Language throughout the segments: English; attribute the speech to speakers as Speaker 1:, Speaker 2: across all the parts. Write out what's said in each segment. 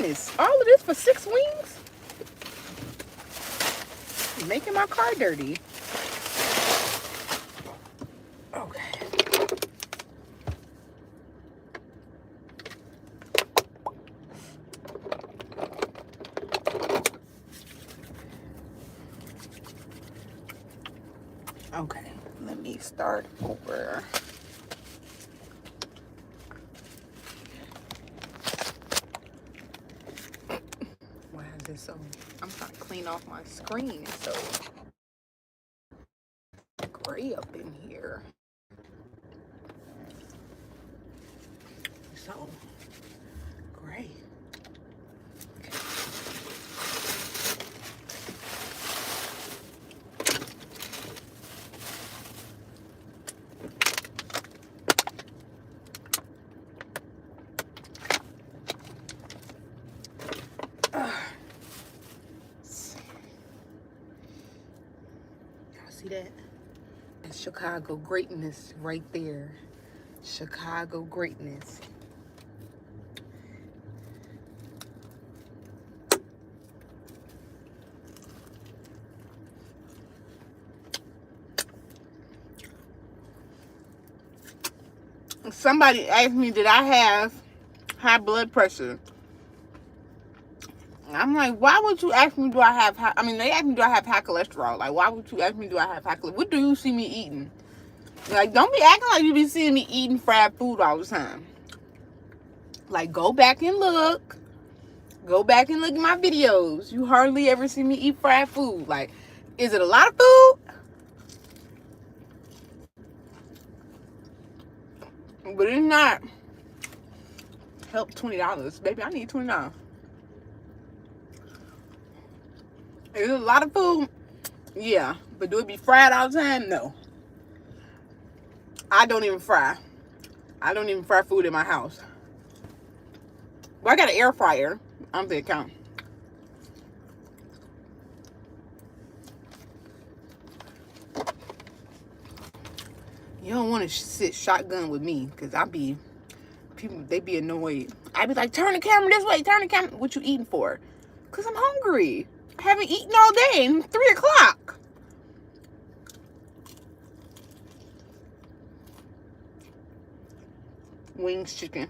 Speaker 1: goodness. All of this for 6 wings? Making my car dirty. Okay. Okay, let me start over. Why is this so? I'm trying to clean off my screen, so gray up in here. So gray. See that? That's Chicago greatness right there. Chicago greatness. Somebody asked me, did I have high blood pressure? I'm like, why would you ask me, do I have high, they asked me, do I have high cholesterol? Like, why would you ask me, do I have high cholesterol? What do you see me eating? Like, don't be acting like you be seeing me eating fried food all the time. Like, go back and look. Go back and look at my videos. You hardly ever see me eat fried food. Like, is it a lot of food? But it's not. Help $20. Baby, I need $20. Is it a lot of food? Yeah. But do it be fried all the time? No. I don't even fry. I don't even fry food in my house. But I got an air fryer. I'm the account. You don't want to sit shotgun with me, because people, they be annoyed. I be like, turn the camera this way, turn the camera. What you eating for? Because I'm hungry. I haven't eaten all day. It's 3 o'clock. Wings chicken.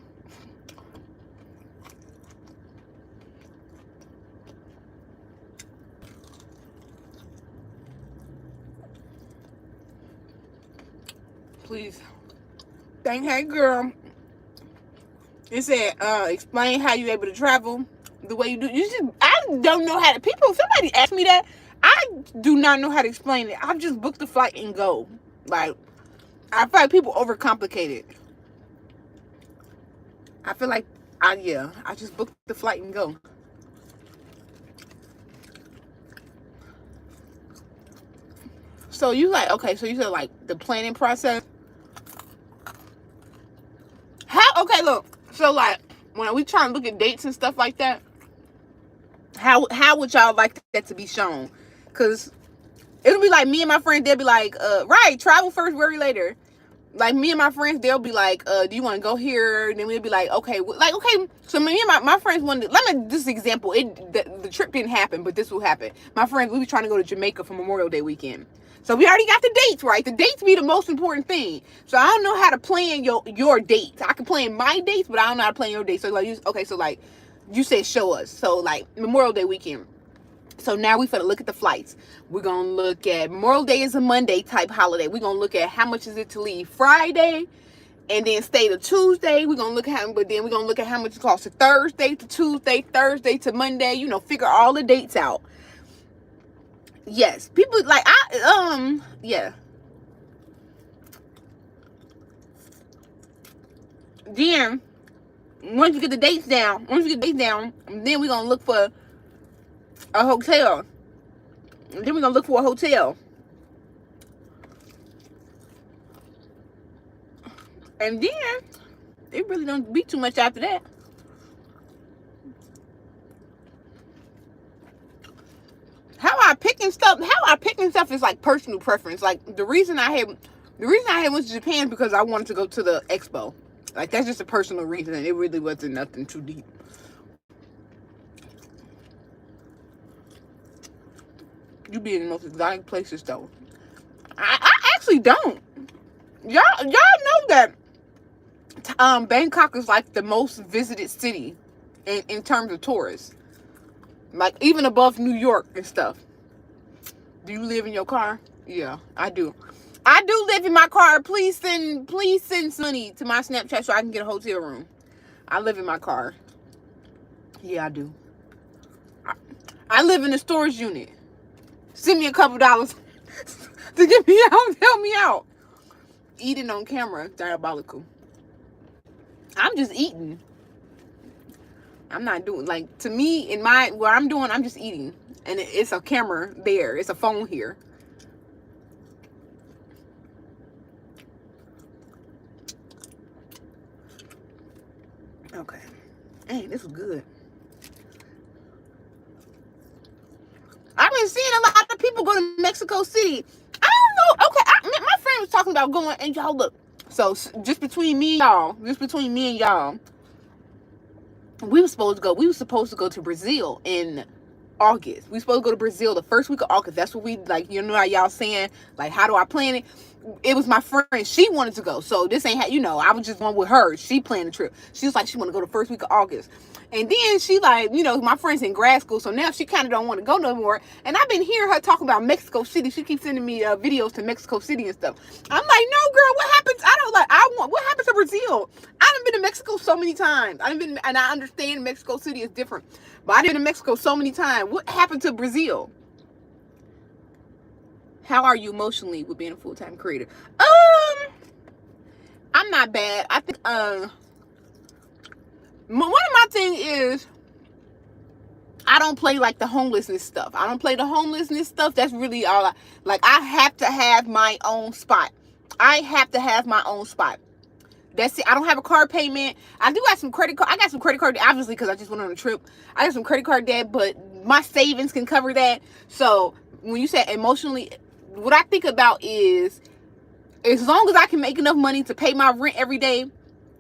Speaker 1: Please. Hey girl. It said, explain how you able to travel the way you do. I don't know how to, somebody asked me that. I do not know how to explain it. I just book the flight and go. Like, I feel like people overcomplicate it. I feel like, I just booked the flight and go. So you like, okay, so you said like the planning process. Okay, look. So like when we try to look at dates and stuff like that, how would y'all like that to be shown? Because it'll be like me and my friend, they'll be like, right, travel first, worry later. Like me and my friends, they'll be like, do you want to go here? And then we'll be like, okay, okay. So me and my friends wanted, let me just example. The trip didn't happen, but this will happen. My friends, we be trying to go to Jamaica for Memorial Day weekend. So we already got the dates, right? The dates be the most important thing. So I don't know how to plan your dates. I can plan my dates, but I don't know how to plan your dates. So like, so like, you said show us. So like Memorial Day weekend. So now we finna look at the flights. We're gonna look at Memorial Day is a Monday type holiday. We're gonna look at how much is it to leave Friday and then stay to Tuesday. We're gonna look at how much it costs to Thursday to Tuesday, Thursday to Monday, figure all the dates out. Yes, people like yeah. Then once you get the dates down, then we're gonna look for a hotel. And then we're gonna look for a hotel. And then it really don't be too much after that. How I picking stuff is like personal preference. Like the reason I had went to Japan is because I wanted to go to the expo. Like that's just a personal reason. It really wasn't nothing too deep. You be in the most exotic places though. I actually don't. Y'all know that Bangkok is like the most visited city in terms of tourists. Like even above New York and stuff. Do you live in your car? Yeah, I do. I do live in my car. Please send money to my Snapchat so I can get a hotel room. I live in my car. Yeah, I do. I live in a storage unit. Send me a couple dollars to get me out. Help me out. Eating on camera, diabolical. I'm just eating. I'm not doing, like, to me, in my, what I'm doing, I'm just eating. And it's a camera there. It's a phone here. Okay. Hey, this is good. I've been seeing a lot of people go to Mexico City. I don't know. Okay, my friend was talking about going, and y'all look. So just between me and y'all, we were supposed to go to Brazil in August. We supposed to go to Brazil the first week of August. That's what we, like, you know how y'all saying, like, how do I plan it? It was my friend. She wanted to go. So this ain't, I was just going with her. She planned the trip. She was like, she want to go the first week of August. And then she, like, my friend's in grad school. So now she kind of don't want to go no more. And I've been hearing her talk about Mexico City. She keeps sending me videos to Mexico City and stuff. I'm like, no, girl, what happens? What happens to Brazil? I done been to Mexico so many times. And I understand Mexico City is different. But I've been to Mexico so many times. What happened to Brazil? How are you emotionally with being a full-time creator? I'm not bad. I think one of my things is I don't play like the homelessness stuff. I don't play the homelessness stuff. That's really all I have to have my own spot. I have to have my own spot. That's it. I don't have a car payment. I do have some credit card. I got some credit card, obviously, because I just went on a trip. I got some credit card debt, but my savings can cover that. So when you say emotionally, what I think about is, as long as I can make enough money to pay my rent every day,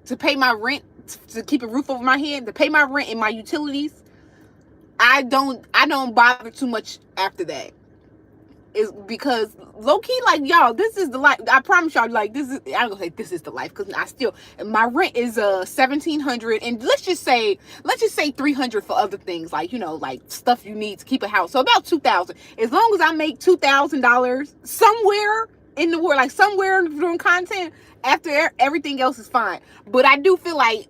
Speaker 1: to pay my rent, to keep a roof over my head, to pay my rent and my utilities, I don't bother too much after that. Is because low-key, like, y'all, this is the life. I promise y'all, like, this is, I'm gonna say this is the life, because I still, my rent is $1,700, and let's just say $300 for other things, like, like stuff you need to keep a house. So about $2,000. As long as I make $2,000 somewhere in the world, like somewhere doing content, after everything else is fine. But I do feel like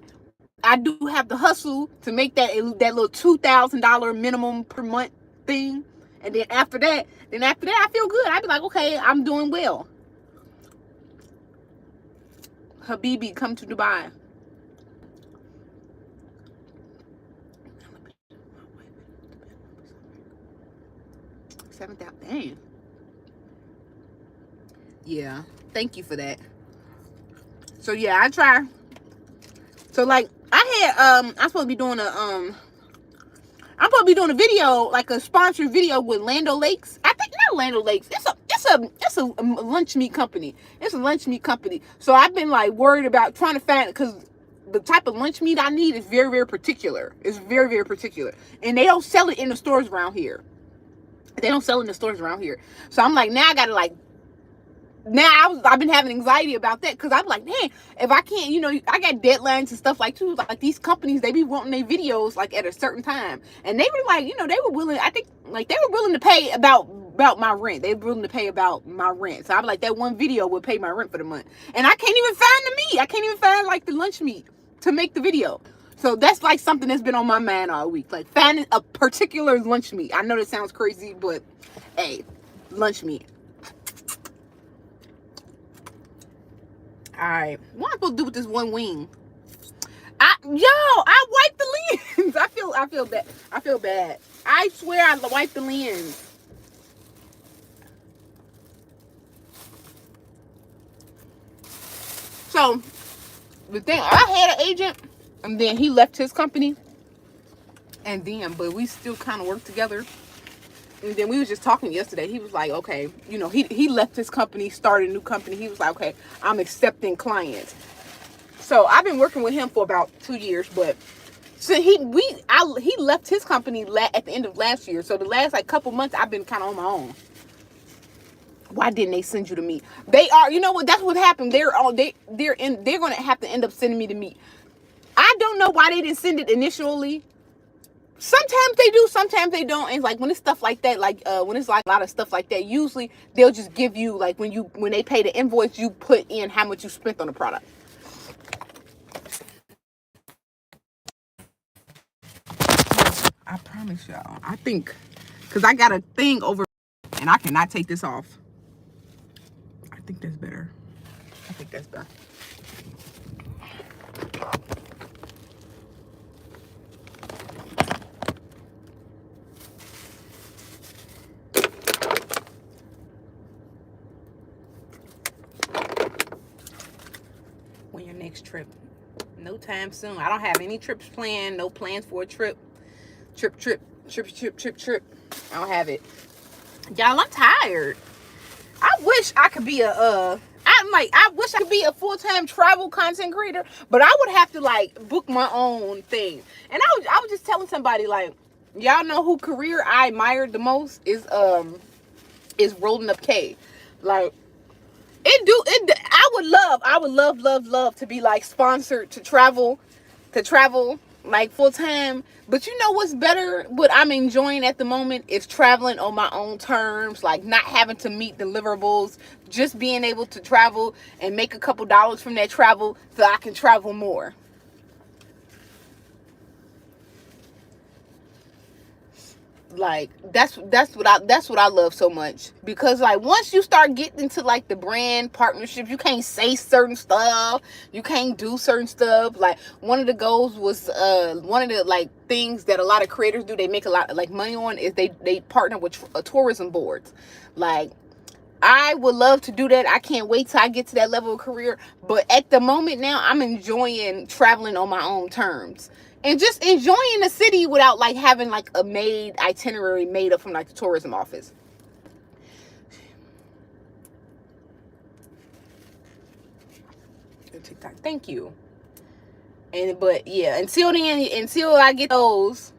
Speaker 1: I do have to hustle to make that little $2,000 minimum per month thing. And then after that, I feel good. I'd be like, okay, I'm doing well. Habibi, come to Dubai. $7,000. Damn. Yeah. Thank you for that. So yeah, I try. So like I'm supposed to be doing a video, like a sponsored video with Land O'Lakes. I think not Land O'Lakes. It's a lunch meat company. It's a lunch meat company. So I've been like worried about trying to find, because the type of lunch meat I need is very, very particular. It's very, very particular. And they don't sell it in the stores around here. So I'm like, now I gotta like, I've been having anxiety about that, because I'm like, man, if I can't, I got deadlines and stuff like too. Like these companies, they be wanting their videos like at a certain time, and they were like, they were willing. I think like they were willing to pay about my rent. They were willing to pay about my rent. So I'm like, that one video would pay my rent for the month, and I can't even find the meat. I can't even find like the lunch meat to make the video. So that's like something that's been on my mind all week, like finding a particular lunch meat. I know that sounds crazy, but hey, lunch meat. All right, what am I supposed to do with this one wing? I wiped the lens. I feel bad. I swear I wiped the lens. So the thing, I had an agent, and then he left his company, but we still kind of work together. And then we was just talking yesterday. He was like, okay, he left his company, started a new company. He was like, okay, I'm accepting clients. So I've been working with him for about 2 years, but So he left his company at the end of last year. So the last like couple months I've been kind of on my own. Why didn't they send you to meet? They are, you know what? That's what happened. They're gonna have to end up sending me to meet. I don't know why they didn't send it initially. Sometimes they do, sometimes they don't. And like when it's stuff like that, like when it's like a lot of stuff like that, usually they'll just give you like when they pay the invoice, you put in how much you spent on the product. I promise y'all. I think because I got a thing over and I cannot take this off. I think that's better. I think that's better. When your next trip? No time soon. I don't have any trips planned. No plans for a trip. Trip. I don't have it. Y'all, I'm tired. I wish I could be I wish I could be a full-time travel content creator, but I would have to like book my own thing. And I was just telling somebody like, y'all know who career I admired the most is Rolling Up K. Like I would love to be like sponsored to travel like full time. But you know what's better? What I'm enjoying at the moment is traveling on my own terms, like not having to meet deliverables, just being able to travel and make a couple dollars from that travel so I can travel more. Like that's what I love so much, because like once you start getting into like the brand partnerships, you can't say certain stuff, you can't do certain stuff. Like one of the goals was one of the like things that a lot of creators do, they make a lot of like money on, is they partner with tourism boards. Like I would love to do that. I can't wait till I get to that level of career. But at the moment now, I'm enjoying traveling on my own terms and just enjoying the city without like having like a made itinerary made up from like the tourism office. TikTok, thank you. But yeah, until I get those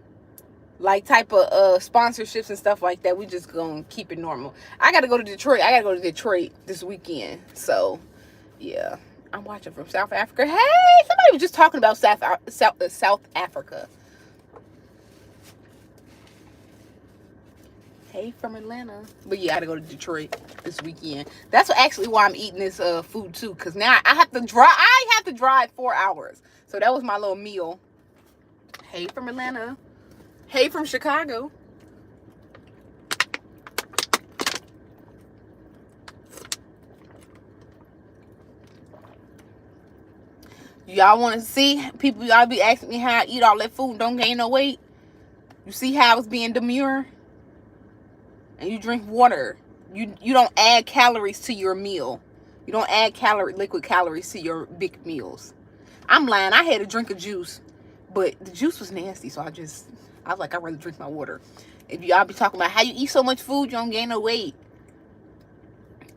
Speaker 1: like type of sponsorships and stuff like that, we just gonna keep it normal. I gotta go to Detroit. This weekend. So yeah, I'm watching from South Africa. Hey, somebody was just talking about South Africa. Hey, from Atlanta. But yeah, I gotta go to Detroit this weekend. That's actually why I'm eating this food too, because now I have to drive 4 hours. So that was my little meal. Hey, from Atlanta. Hey, from Chicago. Y'all want to see people? Y'all be asking me how I eat all that food and don't gain no weight. You see how I was being demure? And you drink water. You don't add calories to your meal. You don't add liquid calories to your big meals. I'm lying. I had a drink of juice, but the juice was nasty, so I was like, I'd rather drink my water. If y'all be talking about how you eat so much food, you don't gain no weight.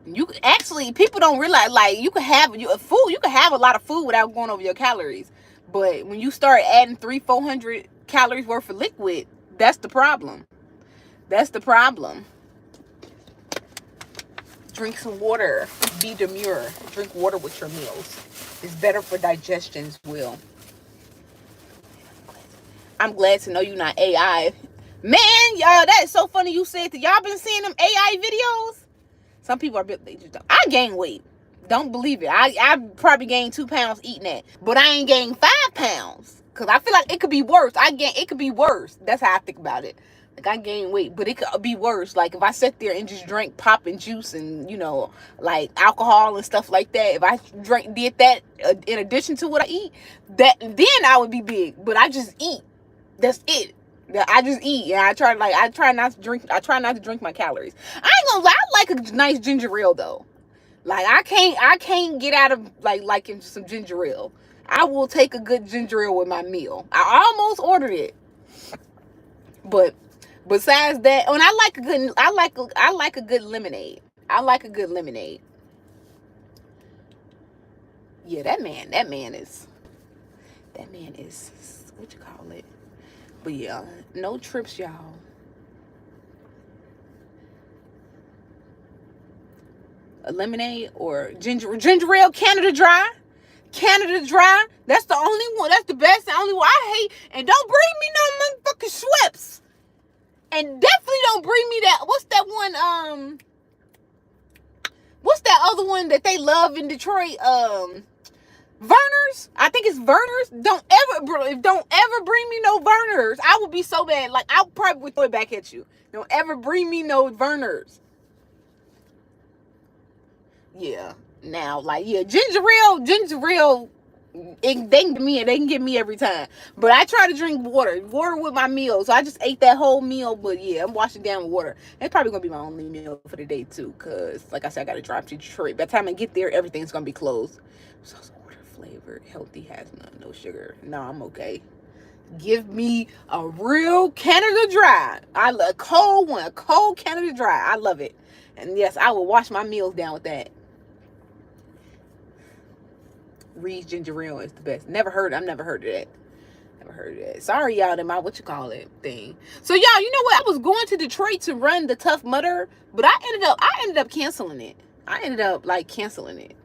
Speaker 1: You actually, people don't realize, like, you can have a lot of food without going over your calories. But when you start adding 300-400 calories worth of liquid, that's the problem. That's the problem. Drink some water. Be demure. Drink water with your meals. It's better for digestion as well. I'm glad to know you're not AI. Man, y'all, that is so funny you said that. Y'all been seeing them AI videos? Some people they just don't. I gain weight. Don't believe it. I probably gained 2 pounds eating that. But I ain't gained 5 pounds. Because I feel like it could be worse. It could be worse. That's how I think about it. Like, I gain weight, but it could be worse. Like, if I sat there and just drank pop and juice and, like alcohol and stuff like that, if I did that in addition to what I eat, then I would be big. But I just eat. That's it. I just eat, and I try not to drink my calories. I ain't gonna lie, I like a nice ginger ale though. Like I can't get out of liking some ginger ale. I will take a good ginger ale with my meal. I almost ordered it, but besides that, and I like a good lemonade. I like a good lemonade. Yeah, that man is That man is, what you call it? But yeah, no trips, y'all. A lemonade or ginger ale, Canada Dry. Canada Dry. That's the only one. That's the best. The only one I hate. And don't bring me no motherfucking Schweppes. And definitely don't bring me that. What's that one? What's that other one that they love in Detroit? Verner's. I think it's Verner's. Don't ever bring me no Verner's. I would be so bad. Like, I probably would throw it back at you. Don't ever bring me no Verner's. Yeah. Now, like, yeah, ginger ale, they can get me every time. But I try to drink water with my meal. So I just ate that whole meal. But yeah, I'm washing down with water. It's probably gonna be my only meal for the day too, cause like I said, I gotta drive to Detroit. By the time I get there, everything's gonna be closed. So water flavored, healthy, has no sugar. No, I'm okay. Give me a real Canada Dry. A cold Canada Dry. I love it. And yes, I will wash my meals down with that. Reed's ginger ale is the best. I've never heard of that. Never heard of that. Sorry, y'all, that my thing. So y'all, you know what? I was going to Detroit to run the Tough Mudder, but I ended up canceling it. Canceling it.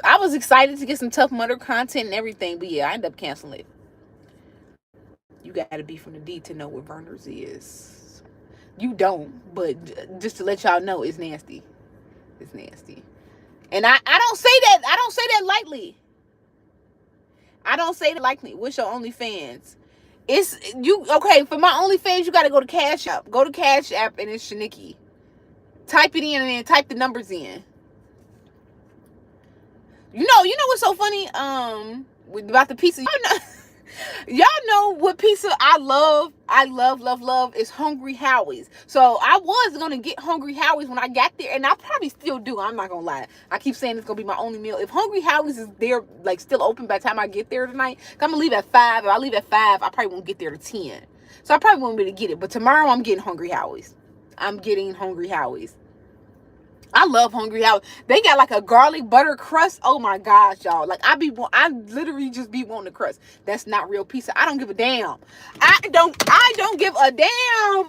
Speaker 1: I was excited to get some Tough Mudder content and everything, but yeah, I ended up canceling it. You gotta be from the D to know what Verner's is. You don't, but just to let y'all know, it's nasty. It's nasty. And I don't say that lightly. I don't say that lightly. What's your OnlyFans? It's you okay, for my OnlyFans, you gotta go to Cash App. Go to Cash App and it's Shanikky. Type it in and then type the numbers in. You know what's so funny? About the pizza. Y'all know what pizza I love is Hungry Howie's. So I was gonna get Hungry Howie's when I got there, and I probably still do. I'm not gonna lie. I keep saying it's gonna be my only meal. If Hungry Howie's is there, like, still open by the time I get there tonight, I'm gonna leave at 5. If I leave at 5, I probably won't get there to 10. So I probably won't be able to get it. But tomorrow I'm getting Hungry Howie's. I love Hungry Howie's. They got like a garlic butter crust. Oh my gosh, y'all. Like, I literally just be wanting the crust. That's not real pizza. I don't give a damn. I don't give a damn.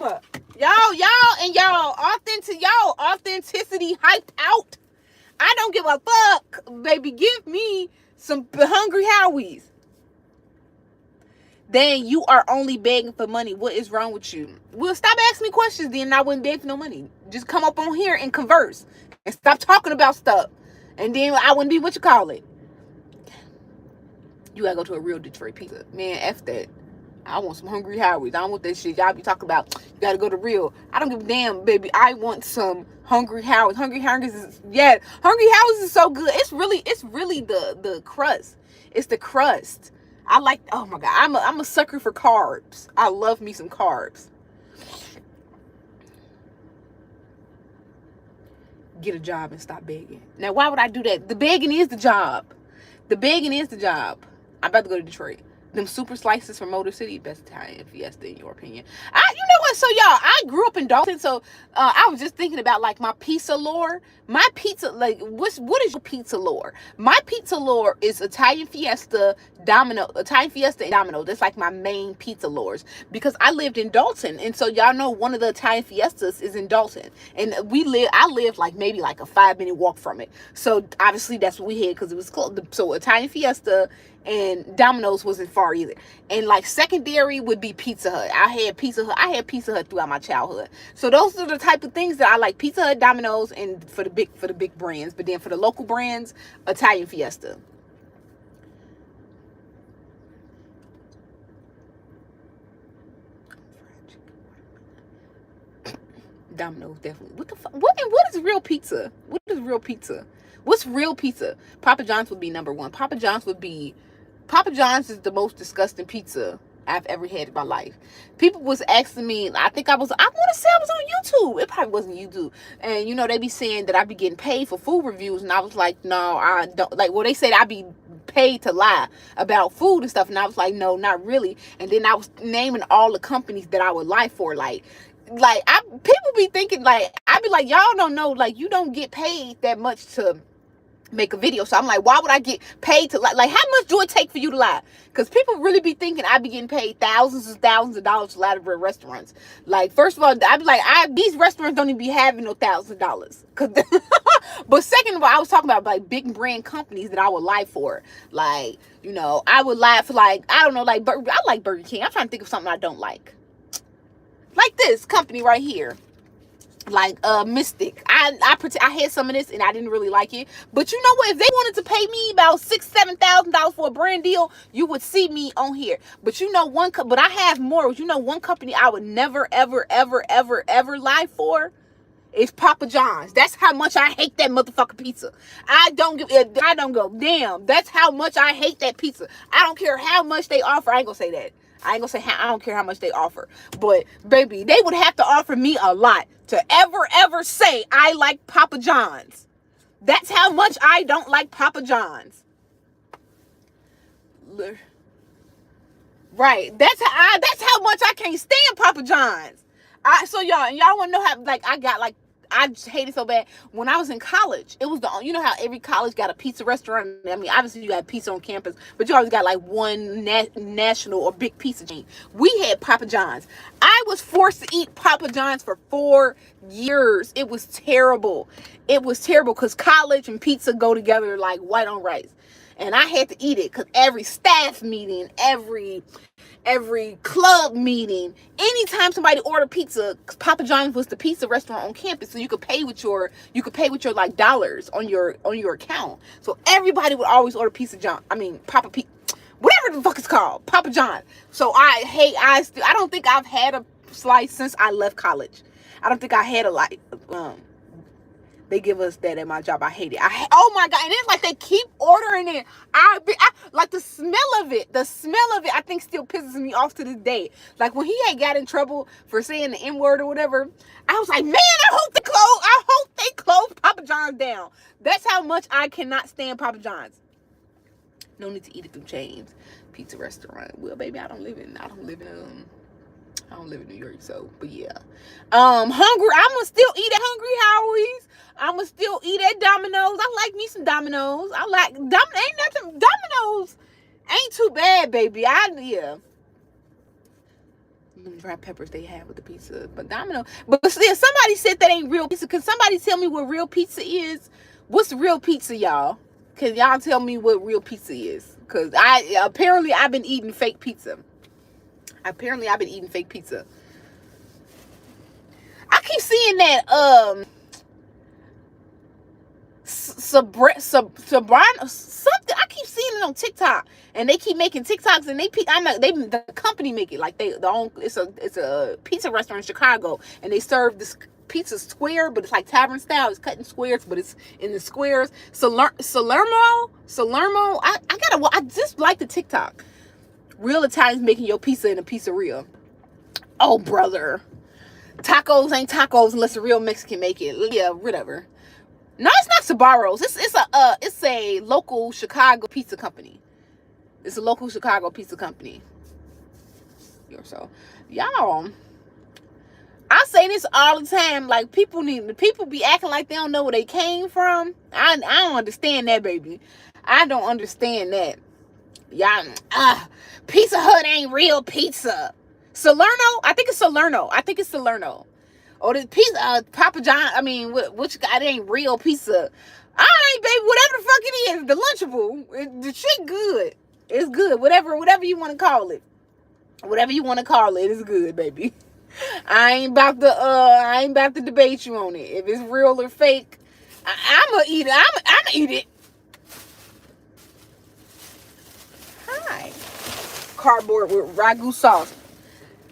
Speaker 1: Y'all authenticity hyped out. I don't give a fuck, baby. Give me some Hungry Howie's. Then you are only begging for money. What is wrong with you? Well, stop asking me questions then, and I wouldn't beg for no money. Just come up on here and converse. And stop talking about stuff. And then I wouldn't be what you call it. You gotta go to a real Detroit pizza. Man, F that. I want some Hungry Howie's. I don't want that shit y'all be talking about. You gotta go to real. I don't give a damn, baby. I want some Hungry Howie's. Hungry Howie's is so good. It's really the crust. It's the crust. Oh my God, I'm a sucker for carbs. I love me some carbs. Get a job and stop begging. Now, why would I do that? The begging is the job. I'm about to go to Detroit. Them super slices from Motor City, best Italian fiesta in your opinion. You know what? So y'all, I grew up in Dalton, so I was just thinking about like my pizza lore. My pizza, like, what is your pizza lore? My pizza lore is Italian fiesta, Italian fiesta and Domino. That's like my main pizza lores because I lived in Dalton, and so y'all know one of the Italian fiestas is in Dalton, and I live like maybe like a 5-minute walk from it. So obviously that's what we had because it was close. So Italian fiesta and Domino's wasn't far either. And like secondary would be Pizza Hut. I had Pizza Hut throughout my childhood. So those are the type of things that I like: Pizza Hut, Domino's, and for the big brands. But then for the local brands, Italian Fiesta. Domino's definitely. What the fuck? What is real pizza? What is real pizza? What's real pizza? Papa John's would be number one. Papa John's is the most disgusting pizza I've ever had in my life. People was asking me, I want to say I was on YouTube. It probably wasn't YouTube. And you know, they be saying that I be getting paid for food reviews. And I was like, no, I don't. Like, well, they said I be paid to lie about food and stuff. And I was like, no, not really. And then I was naming all the companies that I would lie for. People be thinking, like, I be like, y'all don't know, like, you don't get paid that much to make a video. So I'm like, why would I get paid to lie? Like, how much do it take for you to lie? Because people really be thinking I be getting paid thousands and thousands of dollars to lie to restaurants. Like, first of all, I'd be like, these restaurants don't even be having no thousands of dollars. But second of all, I was talking about like big brand companies that I would lie for. Like, you know, I would lie for like, I don't know, like, I like Burger King. I'm trying to think of something I don't like. Like this company right here. Like Mystic. I had some of this and I didn't really like it. But you know what? If they wanted to pay me about $6,000-$7,000 for a brand deal, you would see me on here. But you know but I have more. You know one company I would never, ever, ever, ever, ever lie for is Papa John's. That's how much I hate that motherfucking pizza. I don't go, damn, that's how much I hate that pizza. I don't care how much they offer. I ain't gonna say that. I ain't gonna say I don't care how much they offer. But baby, they would have to offer me a lot to ever say I like Papa John's. That's how much I don't like Papa John's. Right. That's how much I can't stand Papa John's. So y'all want to know how, like, I just hate it so bad. When I was in college, it was you know how every college got a pizza restaurant? I mean, obviously you got pizza on campus, but you always got like one national or big pizza chain. We had Papa John's. I was forced to eat Papa John's for 4 years. It was terrible. It was terrible because college and pizza go together like white on rice. And I had to eat it because every staff meeting, every club meeting, anytime somebody ordered pizza, Papa John's was the pizza restaurant on campus, so you could pay with your like dollars on your account. So everybody would always order Papa whatever the fuck it's called, Papa John. So I don't think I've had a slice since I left college. I don't think I had a they give us that at my job. I hate it. Oh my God. And it's like they keep ordering it. I like the smell of it. The smell of it, I think, still pisses me off to this day. Like when he had got in trouble for saying the N-word or whatever, I was like, man, I hope they close Papa John's down. That's how much I cannot stand Papa John's. No need to eat it through chains. Pizza restaurant. Well, baby, I don't live in New York, so, but yeah. Hungry, I'ma still eat at Hungry Howie's. I'ma still eat at Domino's. I like me some Domino's. I like, Domino's ain't too bad, baby. Yeah. Them dry peppers they have with the pizza, but Domino. But still, somebody said that ain't real pizza. Can somebody tell me what real pizza is? What's real pizza, y'all? Can y'all tell me what real pizza is? Because apparently I've been eating fake pizza. I keep seeing that Sabrina something. I keep seeing it on TikTok, and they keep making TikToks, and the company make it like it's a pizza restaurant in Chicago, and they serve this pizza square, but it's like tavern style. It's cut in squares, but it's in the squares. Salerno. I just like the TikTok. Real Italians making your pizza in a pizzeria. Oh, brother. Tacos ain't tacos unless a real Mexican make it. Yeah, whatever. No, it's not Sbarro's. It's a local Chicago pizza company. It's a local Chicago pizza company. So, y'all, I say this all the time. Like, people be acting like they don't know where they came from. I don't understand that, baby. I don't understand that. Y'all, Pizza Hut ain't real pizza. Salerno? I think it's Salerno. Or the pizza, Papa John, which guy, it ain't real pizza. All right, baby, whatever the fuck it is, the Lunchable, the shit good. It's good, whatever you want to call it. Whatever you want to call it, it's good, baby. I ain't about to debate you on it. If it's real or fake, I'ma eat it. I'ma eat it. Hi. Cardboard with ragu sauce.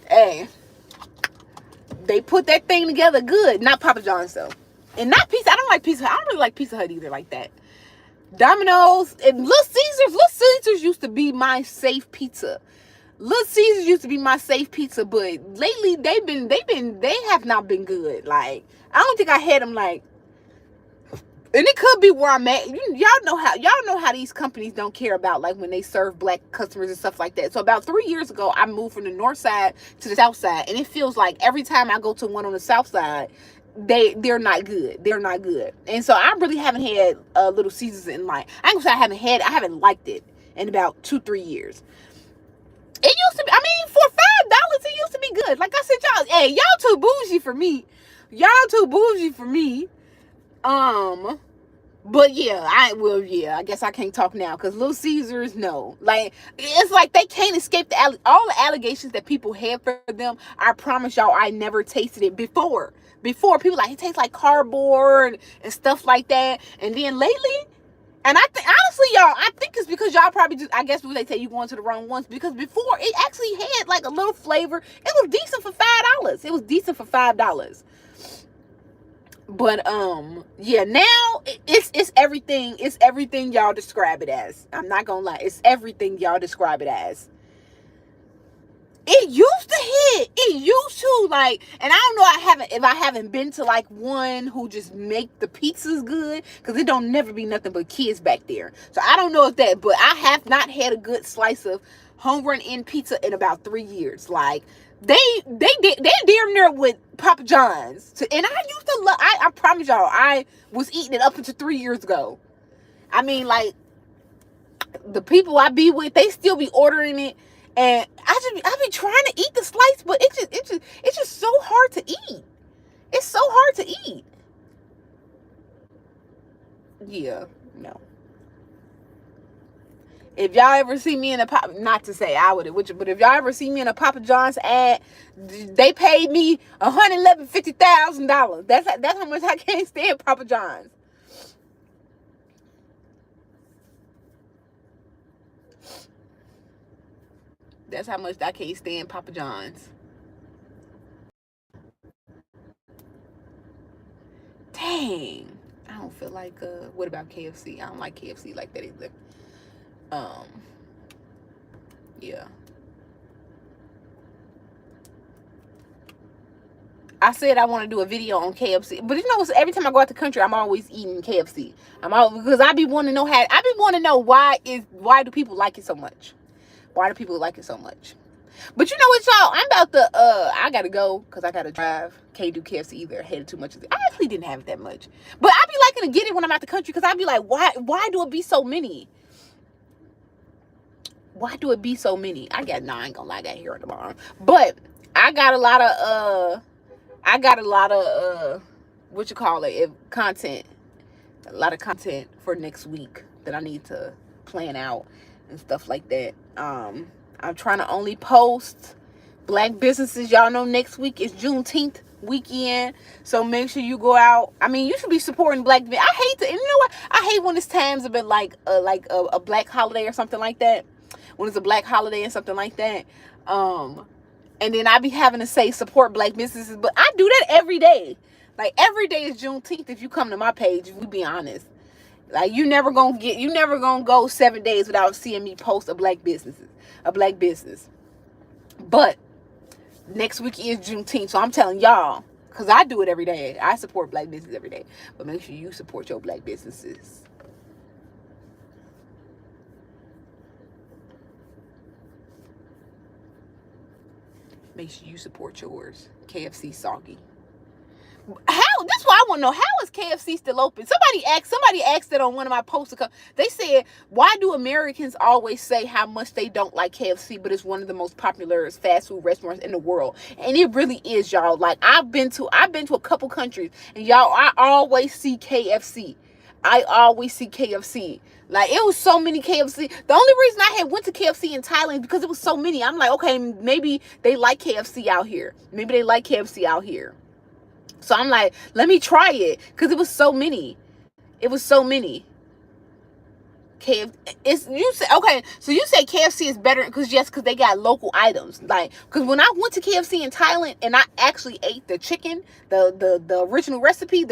Speaker 1: Hey, they put that thing together good. Not Papa John's though, and not pizza. I don't like pizza. I don't really like Pizza Hut either like that. Domino's and Little Caesars used to be my safe pizza. Little Caesars used to be my safe pizza, but lately they have not been good. Like, I don't think I had them like. And it could be where I'm at. Y'all know how these companies don't care about like when they serve black customers and stuff like that. So about 3 years ago, I moved from the north side to the south side, and it feels like every time I go to one on the south side, they're not good. They're not good. And so I really haven't had Little Caesars in like, I ain't gonna say I haven't liked it in about 2-3 years. It used to be, I mean, for $5 it used to be good. Like I said, y'all, hey, y'all too bougie for me. Y'all too bougie for me. But yeah, I guess I can't talk now because Little Caesars, no. Like, it's like they can't escape all the allegations that people had for them. I promise y'all, I never tasted it before. Before, people like, it tastes like cardboard and stuff like that. And then lately, and I think, honestly, y'all, I think it's because y'all probably just, I guess they say you going to the wrong ones, because before, it actually had like a little flavor. It was decent for $5. It was decent for $5. But yeah, now it's everything y'all describe it as. I'm not gonna lie, it's everything y'all describe it as. It used to hit. It used to, like, and I don't know if I haven't been to like one who just make the pizzas good, because it don't never be nothing but kids back there. So I don't know if that, but I have not had a good slice of home run in pizza in about 3 years. Like, they damn near with Papa John's. And I used to love, I promise y'all, I was eating it up until 3 years ago. I mean, like, the people I be with, they still be ordering it. And I be trying to eat the slice, but it's just so hard to eat. It's so hard to eat. Yeah, no. If y'all ever see me in a not to say I would, but if y'all ever see me in a Papa John's ad, they paid me $150,000. That's how much I can't stand Papa John's. That's how much I can't stand Papa John's. Dang. I don't feel like, what about KFC? I don't like KFC like that either. Yeah. I said I want to do a video on KFC, but you know, every time I go out the country, I'm always eating KFC. Because I be wanting to know why do people like it so much? Why do people like it so much? But you know what, y'all? I'm about to, I gotta go because I gotta drive. Can't do KFC either. I hated too much of it. I actually didn't have it that much. But I be liking to get it when I'm out the country, because I be like, why do it be so many? Why do it be so many? I ain't gonna lie, I got here tomorrow. But I got a lot of, content. A lot of content for next week that I need to plan out and stuff like that. I'm trying to only post Black businesses. Y'all know next week is Juneteenth weekend, so make sure you go out. I mean, you should be supporting Black. I hate to, and you know what? I hate when it's times have been like a Black holiday or something like that. When it's a Black holiday and something like that. And then I be having to say support Black businesses, but I do that every day. Like, every day is Juneteenth if you come to my page, if we be honest. Like, you never gonna go 7 days without seeing me post a Black business. But next week is Juneteenth, so I'm telling y'all, because I do it every day. I support Black business every day. But make sure you support your Black businesses. Make sure you support yours. KFC soggy. That's why I want to know, how is KFC still open? Somebody asked it on one of my posts. They said, why do Americans always say how much they don't like KFC, but it's one of the most popular fast food restaurants in the world? And it really is, y'all. Like, I've been to a couple countries, and y'all, I always see KFC. Like, it was so many KFC. The only reason I had went to KFC in Thailand is because it was so many. I'm like, okay, maybe they like KFC out here. So I'm like, let me try it, because it was so many. You say KFC is better because they got local items. Like, because when I went to KFC in Thailand and I actually ate the chicken, the original recipe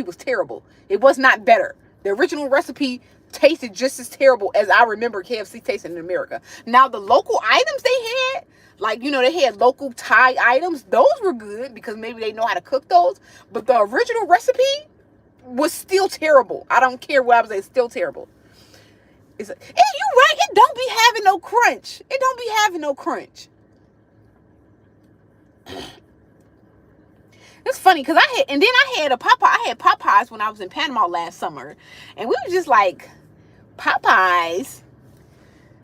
Speaker 1: was terrible. It was not better. The original recipe tasted just as terrible as I remember KFC tasting in America. Now, the local items they had, like, you know, they had local Thai items. Those were good because maybe they know how to cook those. But the original recipe was still terrible. I don't care what I was saying, still terrible. You're right. It don't be having no crunch. It's funny because I had Popeyes when I was in Panama last summer, and we were just like, Popeye,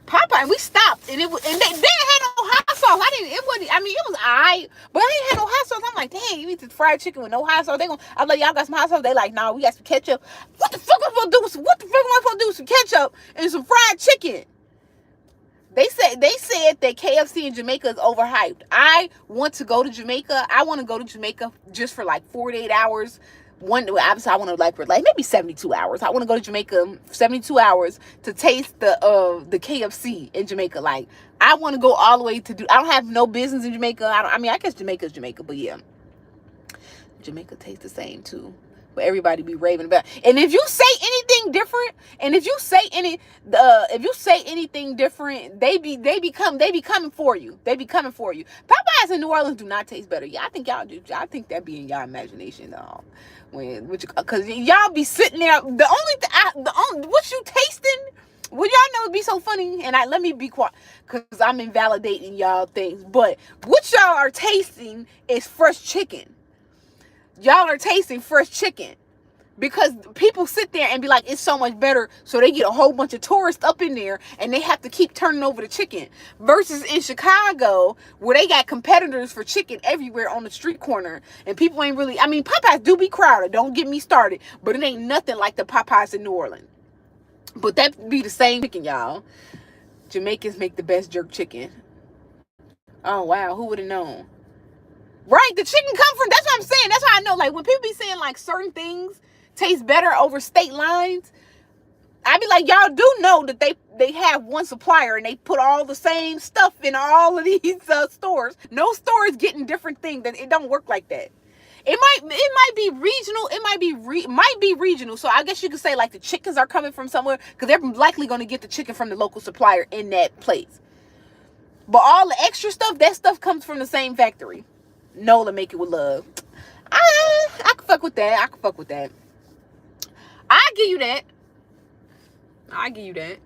Speaker 1: and we stopped, and they didn't have no hot sauce. It was alright, but I didn't have no hot sauce. I'm like, dang, you eat this fried chicken with no hot sauce? I'm like, y'all got some hot sauce? They like, nah, we got some ketchup. What the fuck am I supposed to do with some ketchup and some fried chicken? They said that KFC in Jamaica is overhyped. I want to go to Jamaica. I want to go to Jamaica just for like 48 hours. Obviously, I want to like maybe 72 hours. I want to go to Jamaica 72 hours to taste the KFC in Jamaica. Like, I want to go all the way to I don't have no business in Jamaica. I guess Jamaica's Jamaica, but yeah, Jamaica tastes the same too. But everybody be raving about it. And if you say anything different, they be coming for you. They be coming for you. Popeyes in New Orleans do not taste better. Yeah, I think y'all do. I think that be in y'all imagination though. Because y'all be sitting there. What you tasting? Well, y'all know it'd be so funny, and let me be quiet because I'm invalidating y'all things. But what y'all are tasting is fresh chicken. Y'all are tasting fresh chicken because people sit there and be like, it's so much better. So they get a whole bunch of tourists up in there and they have to keep turning over the chicken. Versus in Chicago, where they got competitors for chicken everywhere on the street corner. And people ain't really, Popeyes do be crowded. Don't get me started. But it ain't nothing like the Popeyes in New Orleans. But that be the same chicken, y'all. Jamaicans make the best jerk chicken. Oh, wow. Who would have known? Right, the chicken come from, that's what I'm saying. That's how I know, like, when people be saying, like, certain things taste better over state lines, I be like, y'all do know that they have one supplier and they put all the same stuff in all of these stores. No store is getting different things. It don't work like that. It might be regional. It might be regional. So I guess you could say, like, the chickens are coming from somewhere because they're likely going to get the chicken from the local supplier in that place. But all the extra stuff, that stuff comes from the same factory. Nola make it with love. I can fuck with that. I give you that.